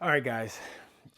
All right, guys,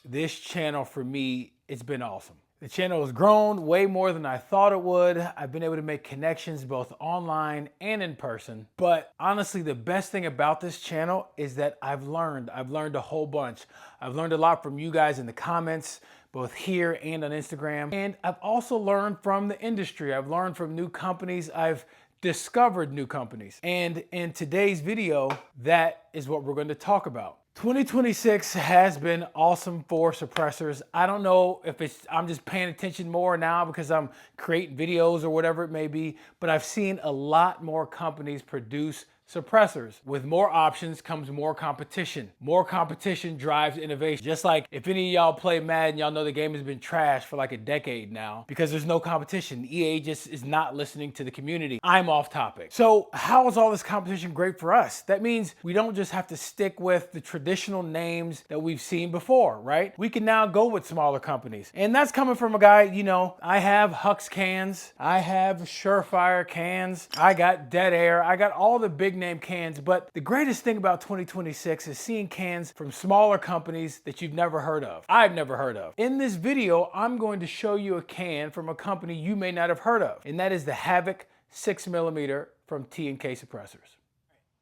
this channel for me, it's been awesome. The channel has grown way more than I thought it would. I've been able to make connections both online and in person. But honestly, the best thing about this channel is that I've learned a whole bunch. I've learned a lot from you guys in the comments, both here and on Instagram. And I've also learned from the industry. I've learned from new companies. I've discovered new companies. And in today's video, that is what we're going to talk about. 2026 has been awesome for suppressors. I don't know if I'm just paying attention more now because I'm creating videos or whatever it may be, but I've seen a lot more companies produce suppressors. With more options comes more competition. More competition drives innovation. Just like if any of y'all play Madden, y'all know the game has been trashed for like a decade now because there's no competition. EA just is not listening to the community. I'm off topic. So how is all this competition great for us? That means we don't just have to stick with the traditional names that we've seen before, right? We can now go with smaller companies. And that's coming from a guy, you know, I have Hux cans, I have Surefire cans, I got Dead Air, I got all the big name cans, but the greatest thing about 2026 is seeing cans from smaller companies that you've never heard of. I've never heard of. In this video, I'm going to show you a can from a company you may not have heard of, and that is the HAVIC 6mm from T&K Suppressors.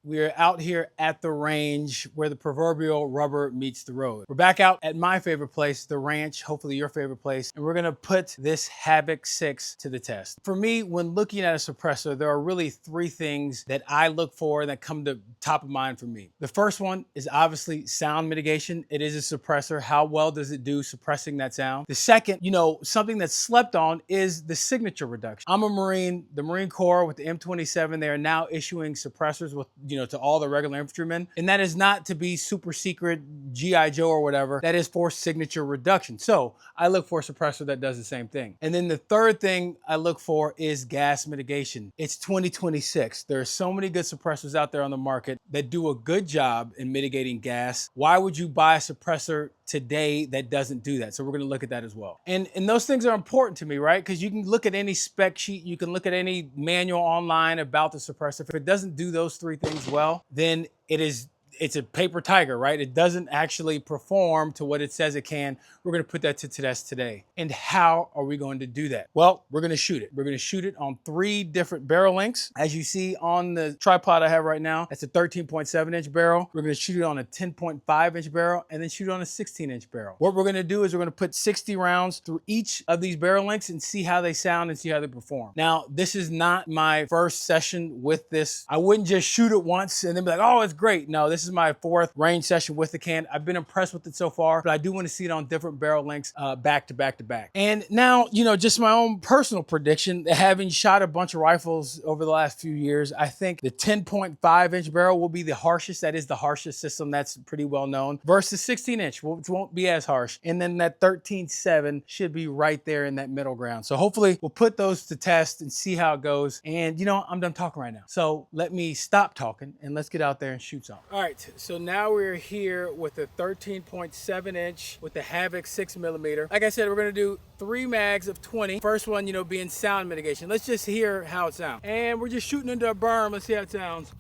We're out here at the range where the proverbial rubber meets the road. We're back out at my favorite place, the ranch, hopefully your favorite place, and we're gonna put this HAVIC 6 to the test. For me, when looking at a suppressor, there are really three things that I look for that come to top of mind for me. The first one is obviously sound mitigation. It is a suppressor. How well does it do suppressing that sound? The second, you know, something that's slept on is the signature reduction. I'm a Marine, the Marine Corps with the M27, they are now issuing suppressors with, you know, to all the regular infantrymen. And that is not to be super secret G.I. Joe or whatever. That is for signature reduction. So I look for a suppressor that does the same thing. And then the third thing I look for is gas mitigation. It's 2026. There are so many good suppressors out there on the market that do a good job in mitigating gas. Why would you buy a suppressor today that doesn't do that? So we're going to look at that as well. And those things are important to me, right? Because you can look at any spec sheet, you can look at any manual online about the suppressor. If it doesn't do those three things well, then it's a paper tiger, right? It doesn't actually perform to what it says it can. We're going to put that to test today. And how are we going to do that? Well, we're going to shoot it. We're going to shoot it on 3 different barrel lengths. As you see on the tripod I have right now, that's a 13.7-inch barrel. We're going to shoot it on a 10.5-inch barrel and then shoot it on a 16-inch barrel. What we're going to do is we're going to put 60 rounds through each of these barrel lengths and see how they sound and see how they perform. Now, this is not my first session with this. I wouldn't just shoot it once and then be like, oh, it's great. No, this is my 4th range session with the can. I've been impressed with it so far, but I do want to see it on different barrel lengths back to back to back. And now, you know, just my own personal prediction, having shot a bunch of rifles over the last few years, I think the 10.5-inch barrel will be the harshest. That is the harshest system. That's pretty well known versus 16-inch, which won't be as harsh. And then that 13.7 should be right there in that middle ground. So hopefully we'll put those to test and see how it goes. And you know, I'm done talking right now. So let me stop talking and let's get out there and shoot some. All right, so now we're here with a 13.7-inch with the HAVIC 6mm. Like I said, we're gonna do 3 mags of 20. First one, you know, being sound mitigation. Let's just hear how it sounds. And we're just shooting into a berm. Let's see how it sounds.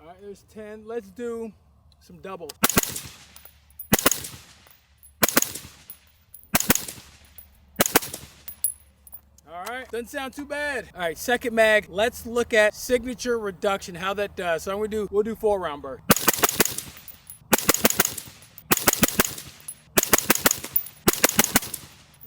All right, there's 10. Let's do some doubles. All right, doesn't sound too bad. All right, second mag. Let's look at signature reduction, how that does. So we'll do 4-round burst.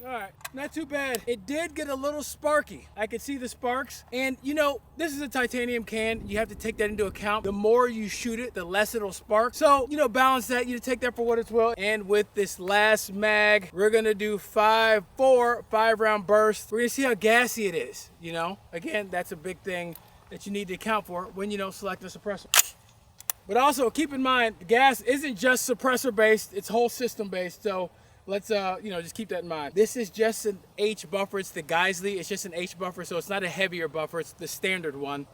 All right, not too bad. It did get a little sparky. I could see the sparks. And you know, this is a titanium can. You have to take that into account. The more you shoot it, the less it'll spark. So, you know, balance that. You take that for what it's worth. And with this last mag, we're gonna do 5-round bursts. We're gonna see how gassy it is, you know? Again, that's a big thing that you need to account for when, you know, selecting a suppressor. But also keep in mind, the gas isn't just suppressor based, it's whole system based. So let's, you know, just keep that in mind. This is just an H buffer. It's the Geisley. It's just an H buffer, so it's not a heavier buffer. It's the standard one.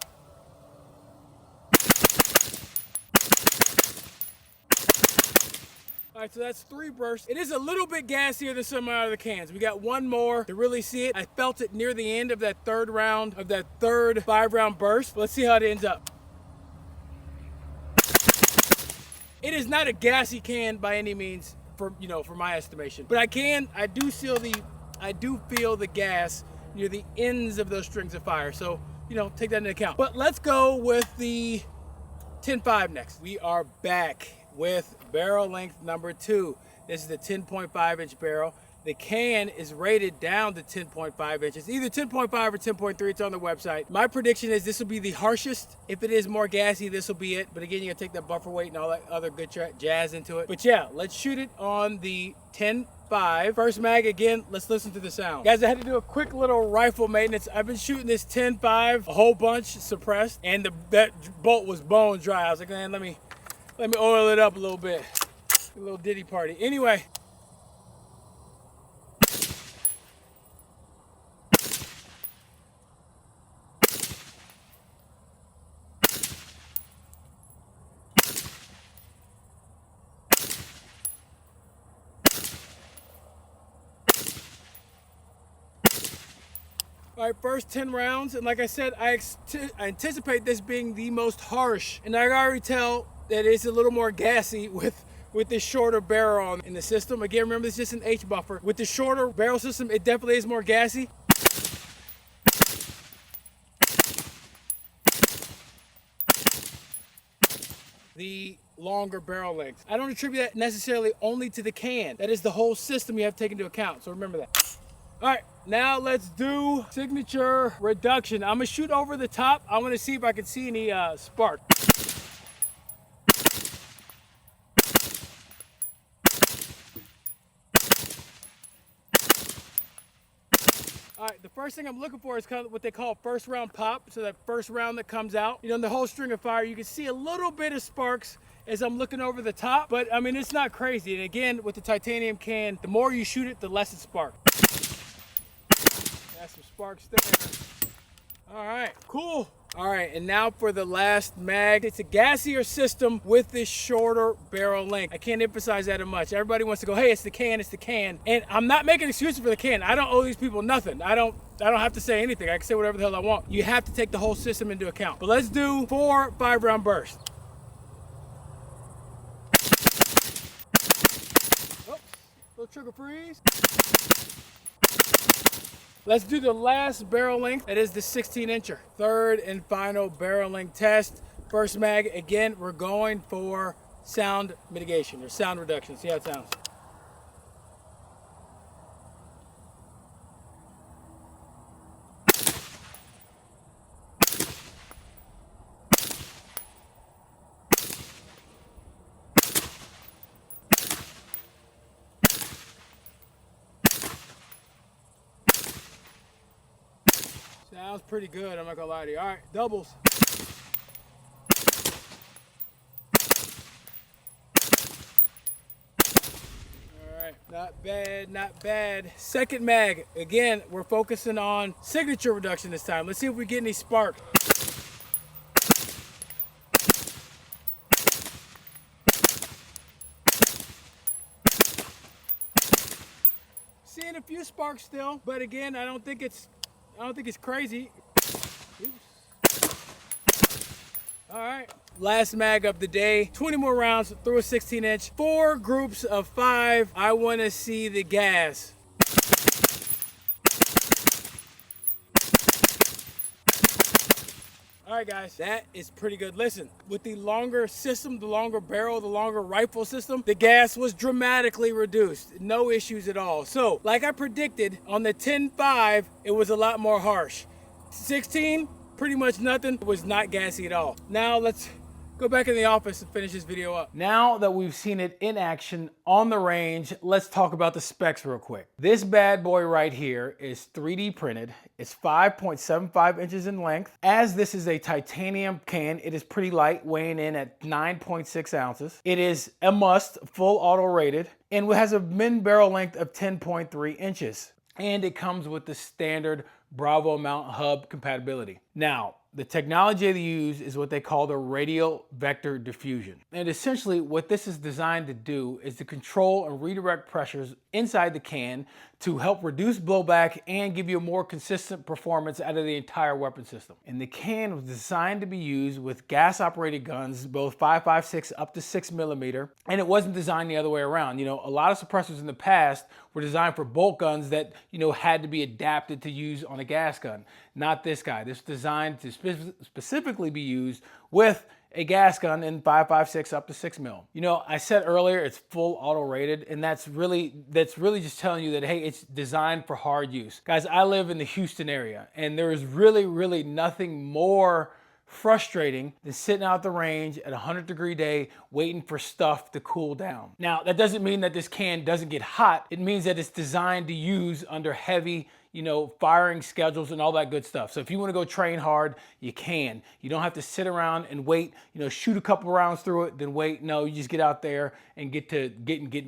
right, so that's 3 bursts. It is a little bit gassier than some of my other cans. We got 1 more to really see it. I felt it near the end of that 3rd round, of that 3rd 5-round burst. Let's see how it ends up. It is not a gassy can by any means, for my estimation. But I do feel the gas near the ends of those strings of fire. So, take that into account. But let's go with the 10.5 next. We are back with barrel length number 2. This is the 10.5 inch barrel. The can is rated down to 10.5 inches, either 10.5 or 10.3. It's on the website. My prediction is this will be the harshest. If it is more gassy, this will be it. But again, you gotta take that buffer weight and all that other good jazz into it. But yeah, let's shoot it on the 10.5. First mag, again, let's listen to the sound. Guys, I had to do a quick little rifle maintenance. I've been shooting this 10.5 a whole bunch suppressed, and that bolt was bone dry. I was like, man, let me oil it up a little bit. A little ditty party. Anyway. All right, first 10 rounds, and like I said, I anticipate this being the most harsh, and I can already tell that it's a little more gassy with this shorter barrel in the system. Again, remember, this is just an H buffer. With the shorter barrel system, it definitely is more gassy. The longer barrel length. I don't attribute that necessarily only to the can. That is the whole system you have to take into account, so remember that. All right, now let's do signature reduction. I'm gonna shoot over the top. I wanna see if I can see any spark. All right, the first thing I'm looking for is kind of what they call first round pop. So that first round that comes out, in the whole string of fire, you can see a little bit of sparks as I'm looking over the top, but I mean, it's not crazy. And again, with the titanium can, the more you shoot it, the less it sparks. Got some sparks there. All right, cool. All right, and now for the last mag. It's a gassier system with this shorter barrel length. I can't emphasize that much. Everybody wants to go, hey, it's the can, it's the can. And I'm not making excuses for the can. I don't owe these people nothing. I don't have to say anything. I can say whatever the hell I want. You have to take the whole system into account. But let's do 4 5-round bursts. Oops, little trigger freeze. Let's do the last barrel length. That is the 16-incher. 3rd and final barrel length test. First mag, again, we're going for sound mitigation or sound reduction. See how it sounds. Sounds pretty good, I'm not gonna lie to you. All right, doubles. All right, not bad, not bad. Second mag, again, we're focusing on signature reduction this time. Let's see if we get any spark. Seeing a few sparks still, but again, I don't think it's crazy. Oops. All right, last mag of the day. 20 more rounds through a 16-inch. 4 groups of 5. I want to see the gas. All right, guys, that is pretty good. Listen, with the longer system, the longer barrel, the longer rifle system, the gas was dramatically reduced. No issues at all. So, like I predicted, on the 10.5, it was a lot more harsh. 16, pretty much nothing. It was not gassy at all. Now, let's go back in the office and finish this video up. Now that we've seen it in action on the range, let's talk about the specs real quick. This bad boy right here is 3D printed. It's 5.75 inches in length. As this is a titanium can, it is pretty light, weighing in at 9.6 ounces. It is a must, full auto rated, and it has a min barrel length of 10.3 inches. And it comes with the standard Bravo mount hub compatibility. Now, The technology they use is what they call the radial vector diffusion. And essentially what this is designed to do is to control and redirect pressures inside the can to help reduce blowback and give you a more consistent performance out of the entire weapon system. And the can was designed to be used with gas operated guns, both 5.56 up to 6mm, and it wasn't designed the other way around. You know, a lot of suppressors in the past were designed for bolt guns that, you know, had to be adapted to use on a gas gun. Not this guy. This is designed to specifically be used with a gas gun in 5.56 up to 6mm. You know, I said earlier it's full auto rated, and that's really just telling you that, hey, it's designed for hard use. Guys, I live in the Houston area, and there is really nothing more frustrating than sitting out the range at a 100-degree day waiting for stuff to cool down. Now, that doesn't mean that this can doesn't get hot. It means that it's designed to use under heavy, you know, firing schedules and all that good stuff. So if you want to go train hard, you can. You don't have to sit around and wait, you know, shoot a couple rounds through it, then wait. No, you just get out there and get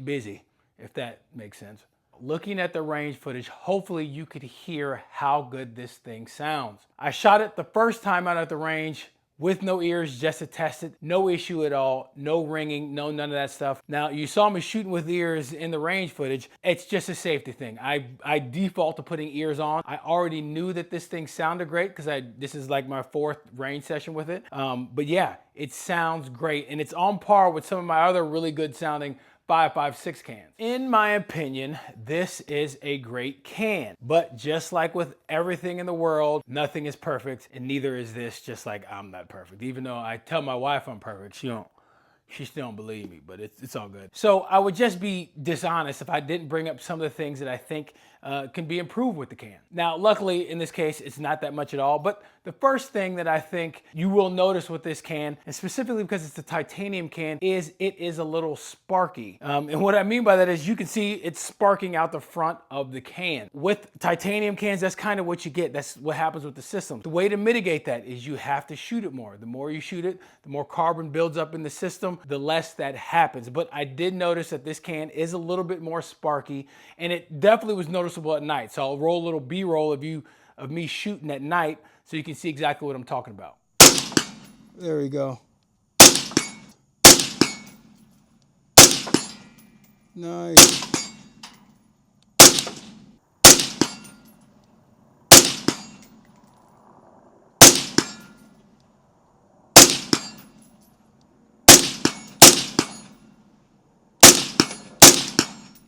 busy, if that makes sense. Looking at the range footage, hopefully you could hear how good this thing sounds. I shot it the first time out at the range with no ears, just to test it. No issue at all, no ringing, no none of that stuff. Now, you saw me shooting with ears in the range footage. It's just a safety thing. I default to putting ears on. I already knew that this thing sounded great because this is like my 4th range session with it. But yeah, it sounds great, and it's on par with some of my other really good sounding 5.56 cans. In my opinion, this is a great can, but just like with everything in the world, nothing is perfect, and neither is this, just like I'm not perfect. Even though I tell my wife I'm perfect, she still don't believe me, but it's all good. So I would just be dishonest if I didn't bring up some of the things that I think can be improved with the can. Now, luckily, in this case, it's not that much at all, but the first thing that I think you will notice with this can, and specifically because it's a titanium can, is it is a little sparky. And what I mean by that is you can see it's sparking out the front of the can. With titanium cans, that's kind of what you get. That's what happens with the system. The way to mitigate that is you have to shoot it more. The more you shoot it, the more carbon builds up in the system, the less that happens. But I did notice that this can is a little bit more sparky, and it definitely was noticeable at night. So I'll roll a little B-roll of me shooting at night so you can see exactly what I'm talking about. There we go. Nice.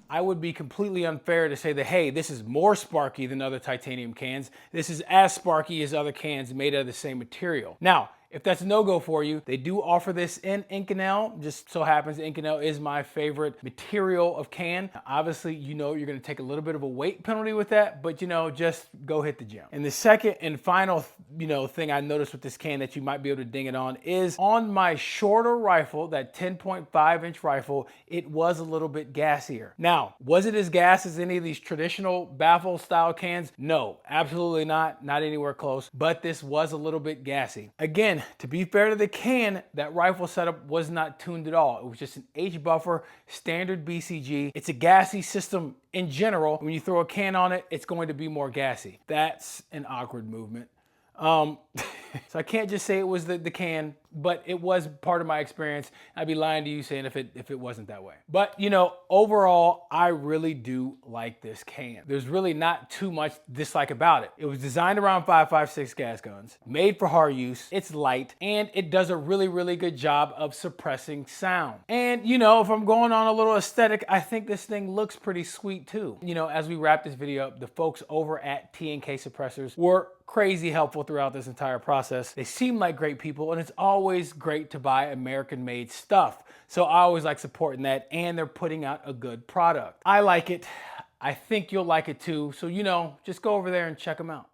I would be completely unfair to say that, hey, this is more sparky than other titanium cans. This is as sparky as other cans made out of the same material. Now, if that's a no-go for you, they do offer this in Inconel. Just so happens Inconel is my favorite material of can. Now, obviously, you know you're gonna take a little bit of a weight penalty with that, but you know, just go hit the gym. And the second and final, thing I noticed with this can that you might be able to ding it on is on my shorter rifle, that 10.5-inch rifle, it was a little bit gassier. Now, was it as gas as any of these traditional baffle style cans? No, absolutely not anywhere close, but this was a little bit gassy. Again, to be fair to the can, that rifle setup was not tuned at all. It was just an H buffer, standard BCG. It's a gassy system in general. When you throw a can on it, it's going to be more gassy. That's an awkward movement. So I can't just say it was the can, but it was part of my experience. I'd be lying to you saying if it wasn't that way. But overall, I really do like this can. There's really not too much dislike about it. It was designed around 5.56 gas guns, made for hard use, it's light, and it does a really good job of suppressing sound. And if I'm going on a little aesthetic, I think this thing looks pretty sweet too. As we wrap this video up, the folks over at T&K Suppressors were crazy helpful throughout this entire process. They seem like great people, and it's always great to buy American-made stuff. So I always like supporting that, and they're putting out a good product. I like it. I think you'll like it too. So, just go over there and check them out.